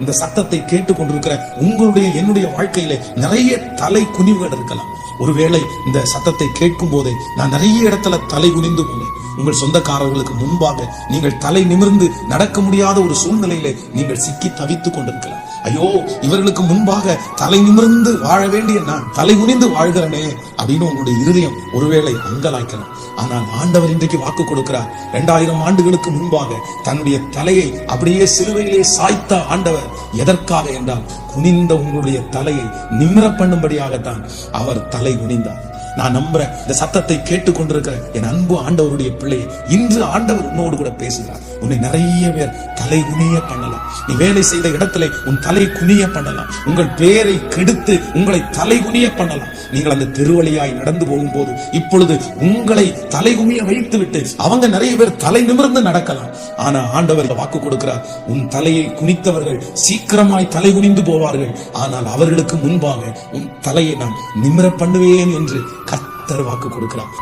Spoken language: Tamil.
இந்த சத்தத்தை கேட்டுக் கொண்டிருக்கிற உங்களுடைய என்னுடைய வாழ்க்கையில நிறைய தலை குனிவுகள் இருக்கலாம். ஒருவேளை இந்த சத்தத்தை கேட்கும் போதே நான் நிறைய இடத்துல தலை குனிந்து போனேன். உங்கள் சொந்தக்காரர்களுக்கு முன்பாக நீங்கள் தலை நிமிர்ந்து நடக்க முடியாத ஒரு சூழ்நிலையில நீங்கள் சிக்கி தவித்துக் கொண்டிருக்கலாம். ஐயோ, இவர்களுக்கு முன்பாக தலை நிமிர்ந்து வாழ வேண்டிய நான் தலை குனிந்து வாழ்கிறனே அப்படின்னு உங்களுடைய இருதயம் ஒருவேளை அங்கலாய்க்கலாம். ஆனால் ஆண்டவர் இன்றைக்கு வாக்கு கொடுக்கிறார். 2000 ஆண்டுகளுக்கு முன்பாக தன்னுடைய தலையை அப்படியே சிலுவையிலே சாய்த்த ஆண்டவர் எதற்காக என்றால் குனிந்த உங்களுடைய தலையை நிமிர பண்ணும்படியாகத்தான் அவர் தலை குனிந்தார். நான் நம்புறேன், இந்த சத்தத்தை கேட்டுக் கொண்டிருக்கிற என் அன்பு ஆண்டவருடைய பிள்ளையை இன்று ஆண்டவர் உன்னோடு கூட பேசுகிறார். உன்னை நிறைய பேர் தலை குனிய பண்ணலாம். நீ வேலை செய்த இடத்துல உன் தலை குனிய பண்ணலாம். உங்கள் பேரை கெடுத்து உங்களை தலை குனிய பண்ணலாம். நீங்கள் அந்த தெருவழியாய் நடந்து போகும்போது இப்பொழுது உங்களை தலை குனிய வைத்து விட்டு அவங்க நிறைய பேர் தலை நிமிர்ந்து நடக்கலாம். ஆனா ஆண்டவர் வாக்கு கொடுக்கிறார், உன் தலையை குனித்தவர்கள் சீக்கிரமாய் தலை குனிந்து போவார்கள். ஆனால் அவர்களுக்கு முன்பாக உன் தலையை நான் நிமிர பண்ணுவேன் என்று கர்த்தர் வாக்கு கொடுக்கிறார்.